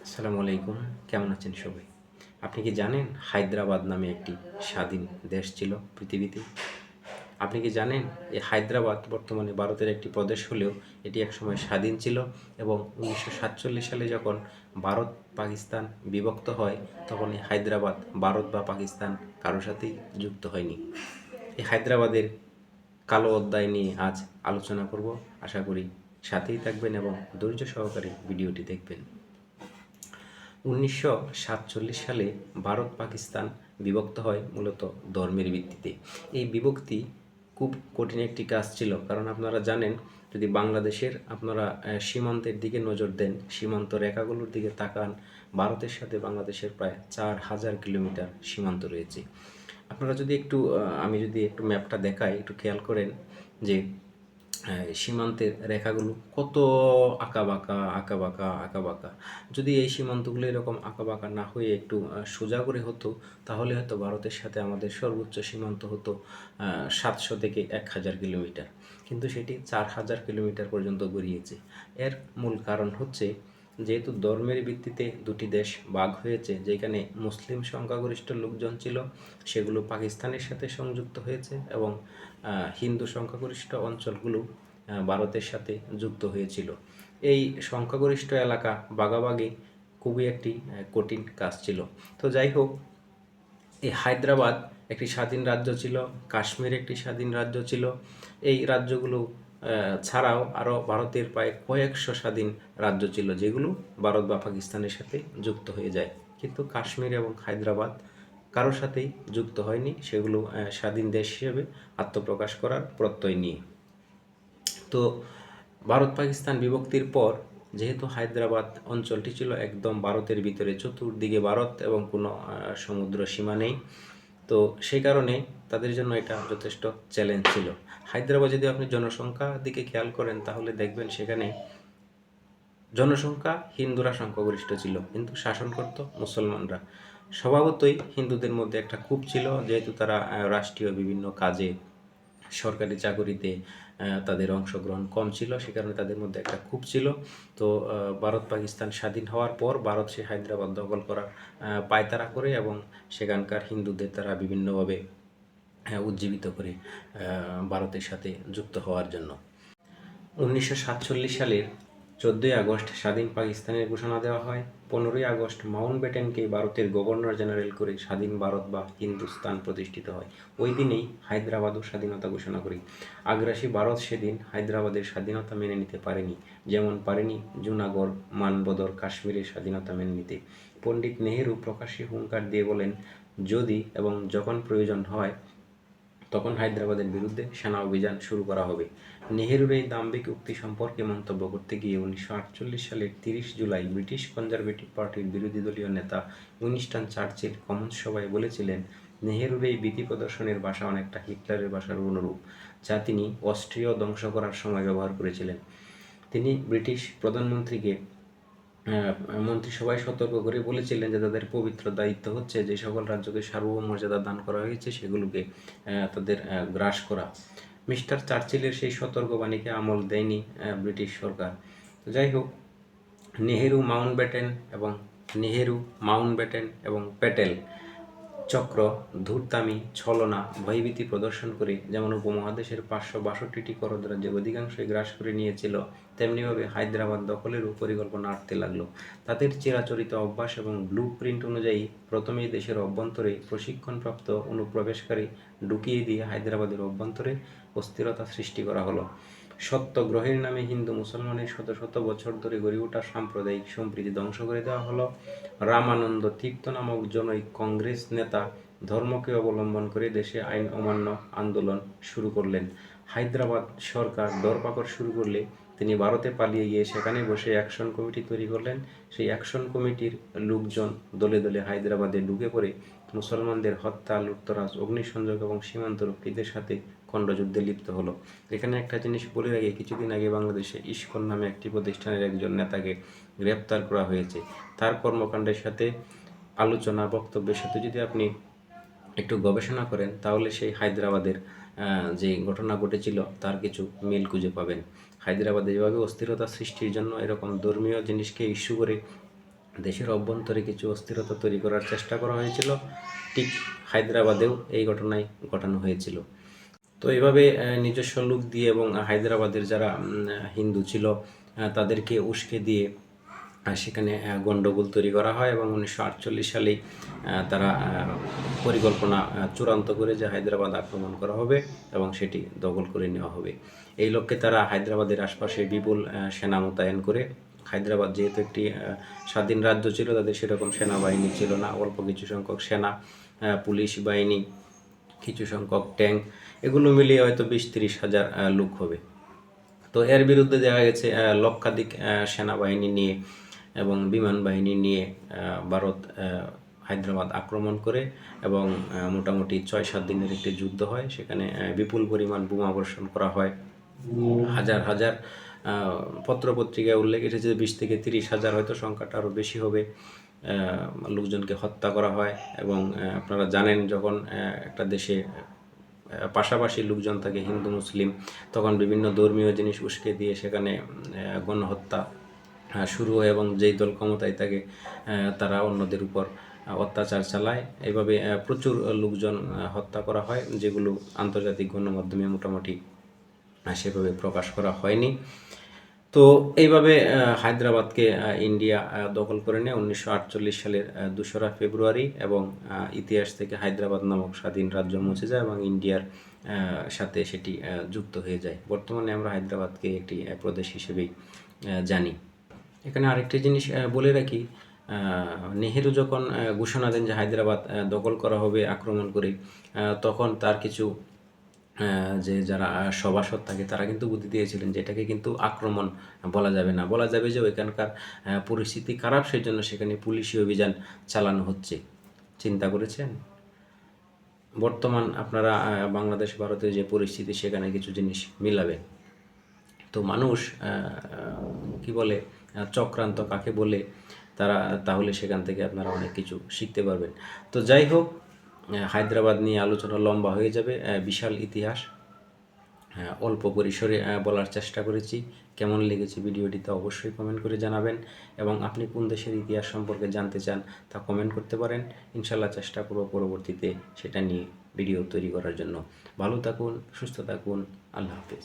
আসসালামু আলাইকুম। কেমন আছেন সবাই? আপনি কি জানেন হায়দ্রাবাদ নামে একটি স্বাধীন দেশ ছিল পৃথিবীতে? আপনি কি জানেন এই হায়দ্রাবাদ বর্তমানে ভারতের একটি প্রদেশ হলেও এটি একসময় স্বাধীন ছিল এবং 1947 সালে যখন ভারত পাকিস্তান বিভক্ত হয় তখন এই হায়দ্রাবাদ ভারত বা পাকিস্তান কারোর সাথেই যুক্ত হয়নি। এই হায়দ্রাবাদের কালো অধ্যায় নিয়ে আজ আলোচনা করব। আশা করি সাথেই থাকবেন এবং ধৈর্য সহকারে ভিডিওটি দেখবেন। 1947 সালে ভারত পাকিস্তান বিভক্ত হয় মূলত ধর্মের ভিত্তিতে। এই বিভক্তি খুব কঠিন একটি কাজ ছিল, কারণ আপনারা জানেন যদি বাংলাদেশের আপনারা সীমান্তের দিকে নজর দেন, সীমান্ত রেখাগুলোর দিকে তাকান, ভারতের সাথে বাংলাদেশের প্রায় 4000 কিলোমিটার সীমান্ত রয়েছে। আপনারা যদি একটু আমি যদি একটু ম্যাপটা দেখাই, একটু খেয়াল করেন যে সীমান্তের রেখাগুলো কত আঁকাবাঁকা আঁকাবাঁকা আঁকাবাঁকা। যদি এই সীমান্তগুলো এরকম আঁকাবাঁকা না হয়ে একটু সোজা করে হতো, তাহলে হয়তো ভারতের সাথে আমাদের সর্বোচ্চ সীমান্ত হতো 700 থেকে 1000 কিলোমিটার, কিন্তু সেটি 4000 কিলোমিটার পর্যন্ত গড়িয়েছে। এর মূল কারণ হচ্ছে যেহেতু ধর্মের ভিত্তিতে দুটি দেশ ভাগ হয়েছে, যেখানে মুসলিম সংখ্যাগরিষ্ঠ লোকজন ছিল সেগুলো পাকিস্তানের সাথে সংযুক্ত হয়েছে এবং হিন্দু সংখ্যাগরিষ্ঠ অঞ্চলগুলো ভারতের সাথে যুক্ত হয়েছিল। এই সংখ্যাগরিষ্ঠ এলাকা ভাগাভাগি খুবই একটি কঠিন কাজ ছিল। তো যাই হোক, এই হায়দ্রাবাদ একটি স্বাধীন রাজ্য ছিল, কাশ্মীর একটি স্বাধীন রাজ্য ছিল। এই রাজ্যগুলো ছাড়াও আরও ভারতের প্রায় কয়েকশো স্বাধীন রাজ্য ছিল, যেগুলো ভারত বা পাকিস্তানের সাথে যুক্ত হয়ে যায়। কিন্তু কাশ্মীর এবং হায়দ্রাবাদ কারোর সাথেই যুক্ত হয়নি, সেগুলো স্বাধীন দেশ হিসেবে আত্মপ্রকাশ করার প্রত্যয় নিয়ে। তো ভারত পাকিস্তান বিভক্তির পর যেহেতু হায়দ্রাবাদ অঞ্চলটি ছিল একদম ভারতের ভিতরে, চতুর্দিকে ভারত এবং কোনো সমুদ্র সীমা নেই, তো সেই কারণে তাদের জন্য এটা যথেষ্ট চ্যালেঞ্জ ছিল। হায়দ্রাবাদ যদি আপনি জনসংখ্যা দিকে খেয়াল করেন তাহলে দেখবেন সেখানে জনসংখ্যা হিন্দুরা সংখ্যাগরিষ্ঠ ছিল, কিন্তু শাসন করত মুসলমানরা। স্বভাবতই হিন্দুদের মধ্যে একটা ক্ষোভ ছিল, যেহেতু তারা রাষ্ট্রীয় বিভিন্ন কাজে সরকারি চাকুরিতে তাদের অংশগ্রহণ কম ছিল, সে কারণে তাদের মধ্যে একটা ক্ষোভ ছিল। তো ভারত পাকিস্তান স্বাধীন হওয়ার পর ভারত সে হায়দ্রাবাদ দখল করার পায়তারা করে এবং সেখানকার হিন্দুদের তারা বিভিন্নভাবে উজ্জীবিত করে ভারতের সাথে যুক্ত হওয়ার জন্য। 1947 সালের 14ই আগস্ট স্বাধীন পাকিস্তানের ঘোষণা দেওয়া হয়। 15ই আগস্ট মাউন্টব্যাটেনকে ভারতের গভর্নর জেনারেল করে স্বাধীন ভারত বা হিন্দুস্তান প্রতিষ্ঠিত হয়। ওই দিনেই হায়দ্রাবাদও স্বাধীনতা ঘোষণা করে। আগ্রাসী ভারত সেদিন হায়দ্রাবাদের স্বাধীনতা মেনে নিতে পারেনি, যেমন পারেনি জুনাগড়, মানবদর কাশ্মীরের স্বাধীনতা মেনে নিতে। পণ্ডিত নেহেরু প্রকাশ্যে হুঙ্কার দিয়ে বলেন, যদি এবং যখন প্রয়োজন হয় তখন হায়দ্রাবাদের বিরুদ্ধে সেনা অভিযান শুরু করা হবে। নেহেরুর এই দাম্ভিক উক্তি সম্পর্কে মন্তব্য করতে গিয়ে 1948 সালের 30 জুলাই ব্রিটিশ কনজারভেটিভ পার্টির বিরোধী দলীয় নেতা উইনস্টন চার্চিল কমন্স সভায় বলেছিলেন, নেহেরুর এই ভীতি প্রদর্শনের ভাষা অনেকটা হিটলারের ভাষার অনুরূপ, যা তিনি অস্ট্রিয়া ধ্বংস করার সময় ব্যবহার করেছিলেন। তিনি ব্রিটিশ প্রধানমন্ত্রীকে মন্ত্রিসভায় সতর্ক করে বলেছিলেন যে তাদের পবিত্র দায়িত্ব হচ্ছে যে সকল রাজ্যকে সার্বভৌম মর্যাদা দান করা হয়েছে সেগুলোকে তাদের গ্রাস করা। মিস্টার চার্চিলের সেই সতর্কবাণীকে আমল দেয়নি ব্রিটিশ সরকার। তো যাই হোক, নেহেরু মাউন্টব্যাটেন এবং প্যাটেল চক্র ধূর্তামি, ছলনা, ভয়ভীতি প্রদর্শন করে যেমন উপমহাদেশের 562টি করদ রাজ্যের অধিকাংশই গ্রাস করে নিয়েছিল, তেমনিভাবে হায়দ্রাবাদ দখলেরও পরিকল্পনা আঁটতে লাগলো। তাদের চিরাচরিত অভ্যাস এবং ব্লু প্রিন্ট অনুযায়ী প্রথমেই দেশের অভ্যন্তরে প্রশিক্ষণপ্রাপ্ত অনুপ্রবেশকারী ঢুকিয়ে দিয়ে হায়দ্রাবাদের অভ্যন্তরে অস্থিরতা সৃষ্টি করা হলো। সত্যগ্রহের নামে হিন্দু মুসলমানের শত শত বছর ধরে গড়ে ওঠা সাম্প্রদায়িক সম্প্রীতি ধ্বংস করে দেওয়া হলো। রামানন্দ তীর্থ নামক জনৈক কংগ্রেস নেতা ধর্মকে অবলম্বন করে দেশে আইন অমান্য আন্দোলন শুরু করলেন। হায়দ্রাবাদ সরকার দরপাকড় শুরু করলে তিনি ভারতে পালিয়ে গিয়ে সেখানে বসে অ্যাকশন কমিটি তৈরি করলেন। সেই অ্যাকশন কমিটির লোকজন দলে দলে হায়দ্রাবাদে ঢুকে পড়ে মুসলমানদের হত্যা, লুটতরাজ, অগ্নিসংযোগ এবং সীমান্তরক্ষীদের সাথে খণ্ডযুদ্ধে লিপ্ত হলো। এখানে একটা জিনিস বলে রাখি, কিছুদিন আগে বাংলাদেশে ইস্কন নামে একটি প্রতিষ্ঠানের একজন নেতাকে গ্রেপ্তার করা হয়েছে। তার কর্মকাণ্ডের সাথে আলোচনা বক্তব্যের সাথে যদি আপনি একটু গবেষণা করেন তাহলে সেই হায়দ্রাবাদের যে ঘটনা ঘটেছিল তার কিছু মিল খুঁজে পাবেন। হায়দ্রাবাদে যেভাবে অস্থিরতা সৃষ্টির জন্য এরকম ধর্মীয় জিনিসকে ইস্যু করে দেশের অভ্যন্তরে কিছু অস্থিরতা তৈরি করার চেষ্টা করা হয়েছিল। ঠিক হায়দ্রাবাদেও এই ঘটনাই ঘটানো হয়েছিল। তো এইভাবে নিজস্ব লোক দিয়ে এবং হায়দ্রাবাদের যারা হিন্দু ছিল তাদেরকে উস্কে দিয়ে সেখানে গণ্ডগোল তৈরি করা হয় এবং 1948 সালেই তারা পরিকল্পনা চূড়ান্ত করে যে হায়দ্রাবাদ আক্রমণ করা হবে এবং সেটি দখল করে নেওয়া হবে। এই লক্ষ্যে তারা হায়দ্রাবাদের আশপাশে বিপুল সেনা মোতায়েন করে, হায়দ্রাবাদ যেহেতু একটি স্বাধীন রাজ্য ছিল, তাদের সেরকম সেনাবাহিনী ছিল না, অল্প কিছু সংখ্যক সেনা, পুলিশ বাহিনী, কিছু সংখ্যক ট্যাঙ্ক, এগুলো মিলিয়ে হয়তো 20-30 হাজার লোক হবে। তো এর বিরুদ্ধে দেখা গেছে লক্ষাধিক সেনাবাহিনী নিয়ে এবং বিমান বাহিনী নিয়ে ভারত হায়দ্রাবাদ আক্রমণ করে এবং মোটামুটি 6-7 দিনের একটি যুদ্ধ হয়। সেখানে বিপুল পরিমাণ বোমাবর্ষণ করা হয়। হাজার হাজার পত্রপত্রিকায় উল্লেখ এসেছে 20-30 হাজার, হয়তো সংখ্যাটা আরও বেশি হবে, লোকজনকে হত্যা করা হয়। এবং আপনারা জানেন যখন একটা দেশে পাশাপাশি লোকজন থাকে হিন্দু মুসলিম, তখন বিভিন্ন ধর্মীয় জিনিস উস্কে দিয়ে সেখানে গণহত্যা শুরু হয় এবং যেই দল ক্ষমতায় থাকে তারা অন্যদের উপর অত্যাচার চালায়। এইভাবে প্রচুর লোকজন হত্যা করা হয়, যেগুলো আন্তর্জাতিক গণমাধ্যমে মোটামুটি সেভাবে প্রকাশ করা হয়নি। তো এইভাবে হায়দ্রাবাদকে ইন্ডিয়া দখল করে নেয় 1948 সালের 2রা ফেব্রুয়ারি এবং ইতিহাস থেকে হায়দ্রাবাদ নামক স্বাধীন রাজ্য মুছে যায় এবং ইন্ডিয়ার সাথে সেটি যুক্ত হয়ে যায়। বর্তমানে আমরা হায়দ্রাবাদকে একটি প্রদেশ হিসেবেই জানি। এখানে আরেকটি জিনিস বলে রাখি, নেহেরু যখন ঘোষণা দেন যে হায়দ্রাবাদ দখল করা হবে আক্রমণ করে, তখন তার কিছু যে যারা সভাসদ থাকে তারা কিন্তু বুদ্ধি দিয়েছিলেন যে এটাকে কিন্তু আক্রমণ বলা যাবে না, বলা যাবে যে ওইখানকার পরিস্থিতি খারাপ, সেই জন্য সেখানে পুলিশি অভিযান চালানো হচ্ছে। চিন্তা করেছেন? বর্তমান আপনারা বাংলাদেশ ভারতের যে পরিস্থিতি সেখানে কিছু জিনিস মিলাবেন। তো মানুষ কি বলে চক্রান্ত কাকে বলে তারা, তাহলে সেখান থেকে আপনারা অনেক কিছু শিখতে পারবেন। তো যাই হোক, হায়দ্রাবাদ নিয়ে আলোচনা লম্বা হয়ে যাবে, বিশাল ইতিহাস, অল্প পরিসরে বলার চেষ্টা করেছি। কেমন লেগেছে ভিডিওটিতে অবশ্যই কমেন্ট করে জানাবেন এবং আপনি কোন দেশের ইতিহাস সম্পর্কে জানতে চান তা কমেন্ট করতে পারেন। ইনশাল্লাহ চেষ্টা করব পরবর্তীতে সেটা নিয়ে ভিডিও তৈরি করার জন্য। ভালো থাকুন, সুস্থ থাকুন, আল্লাহ হাফেজ।